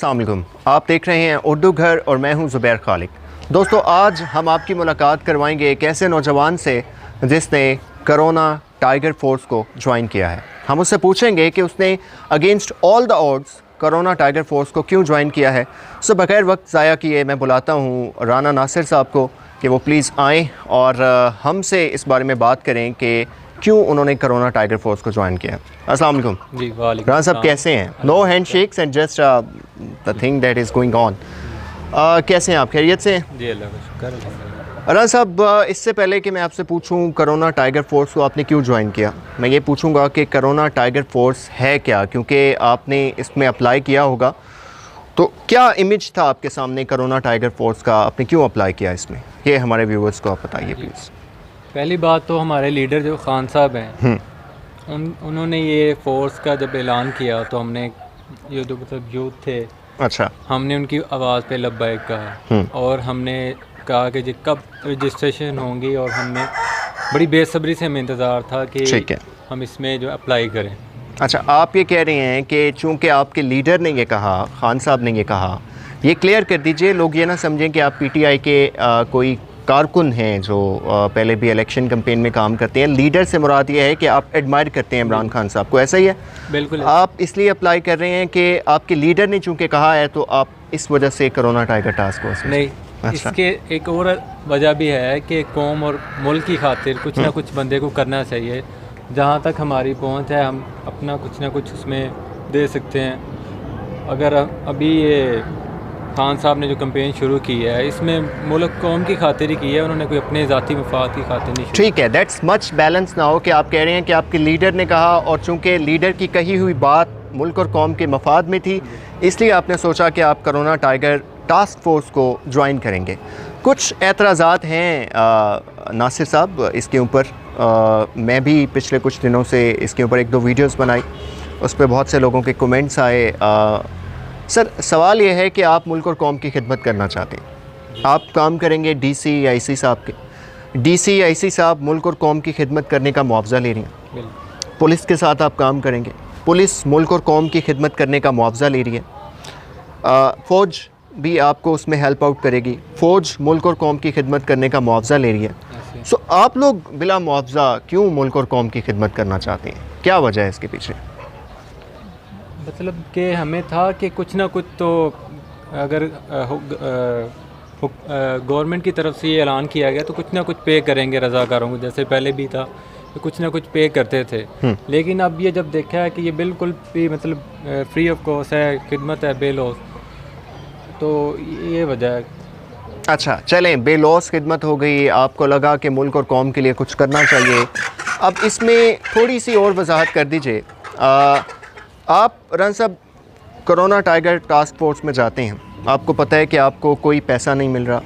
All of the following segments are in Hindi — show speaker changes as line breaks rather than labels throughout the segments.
अस्सलाम वालेकुम। आप देख रहे हैं उर्दू घर और मैं हूं ज़ुबैर खालिक। दोस्तों, आज हम आपकी मुलाकात करवाएंगे एक ऐसे नौजवान से जिसने कोरोना टाइगर फोर्स को ज्वाइन किया है। हम उससे पूछेंगे कि उसने against all the odds corona tiger force को क्यों ज्वाइन किया है। सो बगैर वक्त ज़ाया किए मैं बुलाता हूँ राना नासिर साहब को कि वो प्लीज़ आएँ और हमसे इस बारे में बात करें कि क्यों उन्होंने कोरोना टाइगर फोर्स को ज्वाइन किया। अस्सलाम वालेकुम
जी। वालेकुम
राना साहब, कैसे हैं? No hand shakes and just the thing that is going on. कैसे हैं आप? खैरियत से हैं?
जी, अल्लाह का शुक्र।
राना साहब, इससे पहले कि मैं आपसे पूछूं कोरोना टाइगर फोर्स को आपने क्यों ज्वाइन किया, मैं ये पूछूंगा कि कोरोना टाइगर फोर्स है क्या, क्योंकि आपने इसमें अप्लाई किया होगा। तो क्या इमेज था आपके सामने कोरोना टाइगर फोर्स का, आपने क्यों अप्लाई किया इसमें, ये हमारे व्यूअर्स को आप बताइए प्लीज़।
पहली बात तो हमारे लीडर जो खान साहब हैं, उन्होंने ये फोर्स का जब ऐलान किया तो हमने ये जो मतलब यूथ थे,
अच्छा,
हमने उनकी आवाज़ पे लब्बैक कहा और हमने कहा कि जी कब रजिस्ट्रेशन होंगी, और हमने बड़ी बेसब्री से हमें इंतज़ार था कि
ठीक है।
हम इसमें जो अप्लाई करें।
अच्छा, आप ये कह रहे हैं कि चूँकि आपके लीडर ने ये कहा, खान साहब ने ये कहा, ये क्लियर कर दीजिए, लोग ये ना समझें कि आप पीटीआई के कोई कारकुन हैं जो पहले भी इलेक्शन कैंपेन में काम करते हैं। लीडर से मुराद ये है कि आप एडमायर करते हैं इमरान खान साहब को, ऐसा ही है?
बिल्कुल।
आप इसलिए अप्लाई कर रहे हैं कि आपके लीडर ने चूँकि कहा है, तो आप इस वजह से कोरोना टाइगर टास्क फोर्स
नहीं,
अच्छा।
इसके एक और वजह भी है कि कौम और मुल्क की खातिर कुछ ना कुछ बंदे को करना चाहिए। जहाँ तक हमारी पहुँच है, हम अपना कुछ ना कुछ उसमें दे सकते हैं। अगर अभी ये खान साहब ने जो कैंपेन शुरू की है, इसमें मुल्क कौम की खातिर ही की है, उन्होंने कोई अपने ज़ाती मफाद की खातिर नहीं।
ठीक है, दैट्स मच बैलेंस ना हो कि आप कह रहे हैं कि आपके लीडर ने कहा और चूँकि लीडर की कही हुई बात मुल्क और कौम के मफाद में थी, इसलिए आपने सोचा कि आप कोरोना टाइगर टास्क फोर्स को ज्वाइन करेंगे। कुछ एतराज़ात हैं नासिर साहब इसके ऊपर। मैं भी पिछले कुछ दिनों से इसके ऊपर एक दो वीडियोस बनाई, उस पर बहुत से लोगों के कमेंट्स आए। सर, सवाल ये है कि आप मुल्क और कौम की खिदमत करना चाहते हैं, आप काम करेंगे डीसी या आईसी साहब के। डीसी या आईसी साहब मुल्क और कौम की खिदमत करने का मुआवजा ले रही हैं। पुलिस के साथ आप काम करेंगे, पुलिस मुल्क और कौम की खिदमत करने का मुआवजा ले रही है। फ़ौज भी आपको उसमें हेल्प आउट करेगी, फ़ौज मुल्क और कौम की खिदमत करने का मुआवजा ले रही है। सो आप लोग बिला मुआवजा क्यों मुल्क और कौम की खिदमत करना चाहते हैं, क्या वजह है इसके पीछे?
मतलब कि हमें था कि कुछ ना कुछ तो अगर गवर्नमेंट की तरफ से ये ऐलान किया गया तो कुछ ना कुछ पे करेंगे रज़ाकारों को, जैसे पहले भी था तो कुछ ना कुछ पे करते थे। लेकिन अब ये जब देखा है कि ये बिल्कुल भी मतलब फ्री ऑफ कॉस्ट है, खिदमत है बेलॉस, तो ये वजह है।
अच्छा, चलें, बेलॉस खिदमत हो गई, आपको लगा कि मुल्क और कौम के लिए कुछ करना चाहिए। अब इसमें थोड़ी सी और वजाहत कर दीजिए। आप रन साहब कोरोना टाइगर टास्क फोर्स में जाते हैं, आपको पता है कि आपको कोई पैसा नहीं मिल रहा,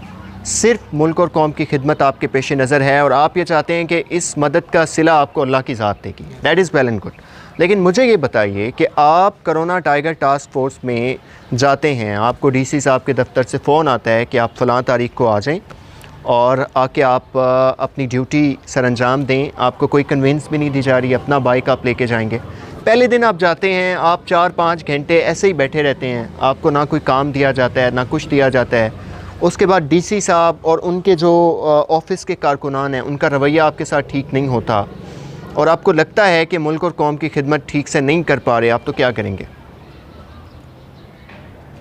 सिर्फ मुल्क और कौम की खिदमत आपके पेश नज़र है और आप ये चाहते हैं कि इस मदद का सिला आपको अल्लाह की ज़ात देगी। That is well and good. लेकिन मुझे ये बताइए कि आप कोरोना टाइगर टास्क फोर्स में जाते हैं, आपको डीसी साहब के दफ्तर से फ़ोन आता है कि आप फ़लाँ तारीख को आ जाएं और आके आप अपनी ड्यूटी सर अंजाम दें। आपको कोई कन्वेंस भी नहीं दी जा रही, अपना बाइक आप लेके जाएंगे। पहले दिन आप जाते हैं, आप 4-5 घंटे ऐसे ही बैठे रहते हैं, आपको ना कोई काम दिया जाता है ना कुछ दिया जाता है। उसके बाद डीसी साहब और उनके जो ऑफिस के कारकुनान हैं, उनका रवैया आपके साथ ठीक नहीं होता और आपको लगता है कि मुल्क और कौम की खिदमत ठीक से नहीं कर पा रहे, आप तो क्या करेंगे?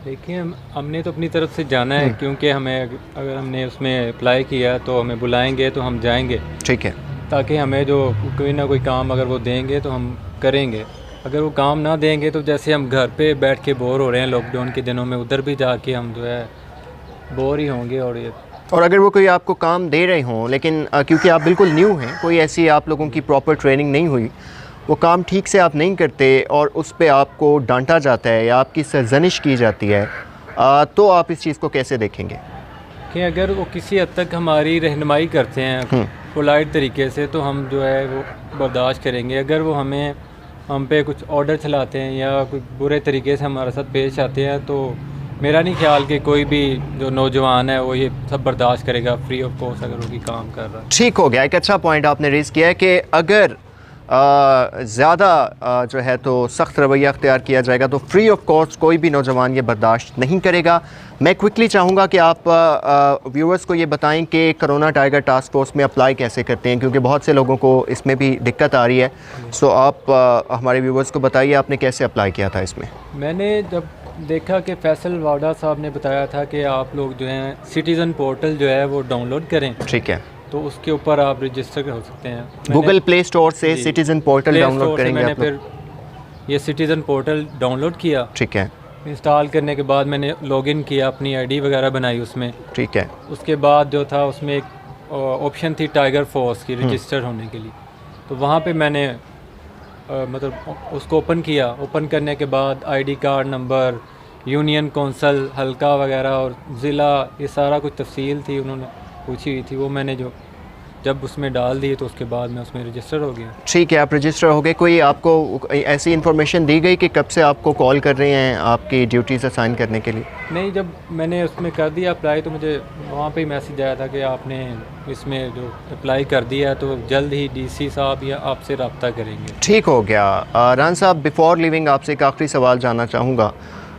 देखिए, हमने तो अपनी तरफ से जाना है, क्योंकि हमें अगर हमने उसमें अप्लाई किया तो हमें बुलाएंगे तो हम जाएंगे।
ठीक है,
ताकि हमें जो कोई ना कोई काम अगर वो देंगे तो हम करेंगे, अगर वो काम ना देंगे तो जैसे हम घर पे बैठ के बोर हो रहे हैं लॉकडाउन के दिनों में, उधर भी जाके हम जो है बोर ही होंगे। और
अगर वो कोई आपको काम दे रहे हों, लेकिन क्योंकि आप बिल्कुल न्यू हैं, कोई ऐसी आप लोगों की प्रॉपर ट्रेनिंग नहीं हुई, वो काम ठीक से आप नहीं करते और उस पे आपको डांटा जाता है या आपकी सरजनिश की जाती है, तो आप इस चीज़ को कैसे देखेंगे?
कि अगर वो किसी हद तक हमारी रहनुमाई करते हैं पोलाइट तरीके से, तो हम जो है वो बर्दाश्त करेंगे। अगर वो हम पे कुछ ऑर्डर चलाते हैं या कुछ बुरे तरीके से हमारे साथ पेश आते हैं, तो मेरा नहीं ख्याल कि कोई भी जो नौजवान है वो ये सब बर्दाश्त करेगा फ्री ऑफ कॉस्ट अगर वो काम कर रहा है।
ठीक हो गया, एक अच्छा पॉइंट आपने रेज़ किया है कि अगर ज़्यादा जो है तो सख्त रवैया अख्तियार किया जाएगा तो फ्री ऑफ कॉस्ट कोई भी नौजवान ये बर्दाश्त नहीं करेगा। मैं क्विकली चाहूँगा कि आप व्यूअर्स को ये बताएं कि कोरोना टाइगर टास्क फोर्स में अप्लाई कैसे करते हैं, क्योंकि बहुत से लोगों को इसमें भी दिक्कत आ रही है। सो आप हमारे व्यूअर्स को बताइए आपने कैसे अप्लाई किया था इसमें।
मैंने जब देखा कि फैसल वाडा साहब ने बताया था कि आप लोग जो हैं सिटीज़न पोर्टल जो है वो डाउनलोड करें,
ठीक है,
तो उसके ऊपर आप रजिस्टर हो सकते हैं।
गूगल प्ले स्टोर से सिटीज़न पोर्टल डाउनलोड करेंगे
मैंने
आप लोग।
फिर ये सिटीज़न पोर्टल डाउनलोड किया,
ठीक है,
इंस्टॉल करने के बाद मैंने लॉगिन किया, अपनी आईडी वगैरह बनाई उसमें।
ठीक है,
उसके बाद जो था उसमें एक ऑप्शन थी टाइगर फोर्स की रजिस्टर होने के लिए, तो वहाँ पे मैंने मतलब उसको ओपन किया। ओपन करने के बाद ID card number, union council, हल्का वगैरह और ज़िला, ये सारा कुछ तफसील थी उन्होंने पूछी हुई थी, वो मैंने जब उसमें डाल दी तो उसके बाद मैं उसमें रजिस्टर हो गया।
ठीक है, आप रजिस्टर हो गए। कोई आपको ऐसी इन्फॉर्मेशन दी गई कि कब से आपको कॉल कर रहे हैं आपकी ड्यूटीज़ असाइन करने के लिए?
नहीं, जब मैंने उसमें कर दिया अप्लाई तो मुझे वहाँ पे ही मैसेज आया था कि आपने इसमें जो अप्लाई कर दिया है तो जल्द ही डीसी साहब या आपसे रब्ता करेंगे।
ठीक हो गया। रान साहब, बिफ़ोर लिविंग आपसे एक आखिरी सवाल जानना चाहूँगा।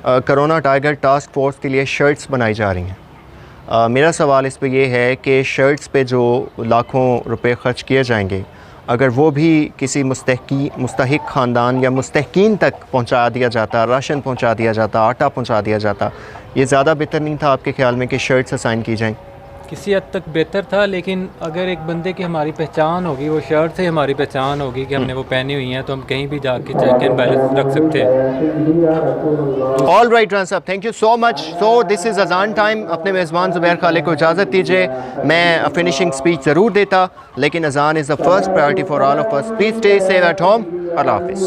कोरोना टाइगर टास्क फोर्स के लिए शर्ट्स बनाई जा रही हैं। मेरा सवाल इस पे ये है कि शर्ट्स पे जो लाखों रुपए ख़र्च किए जाएंगे, अगर वो भी किसी मुस्तहिक ख़ानदान या मुस्तहिकीन तक पहुंचा दिया जाता, राशन पहुंचा दिया जाता, आटा पहुंचा दिया जाता, ये ज़्यादा बेहतर नहीं था आपके ख़्याल में कि शर्ट्स असाइन की जाएं?
किसी हद तक बेहतर था, लेकिन अगर एक बंदे की हमारी पहचान होगी, वो शर्ट से हमारी पहचान होगी कि हमने वो पहनी हुई हैं, तो हम कहीं भी जाके चेक एंड बैलेंस रख सकते हैं।
ऑल राइट रान साहब, thank you so much. So this is अजान टाइम। अपने मेज़बान ज़ुबैर खालिक को इजाज़त दीजिए। मैं फिनिशिंग स्पीच ज़रूर देता, लेकिन azaan is the first priority for all of us. Please stay safe at home. Allah हाफ़िज़।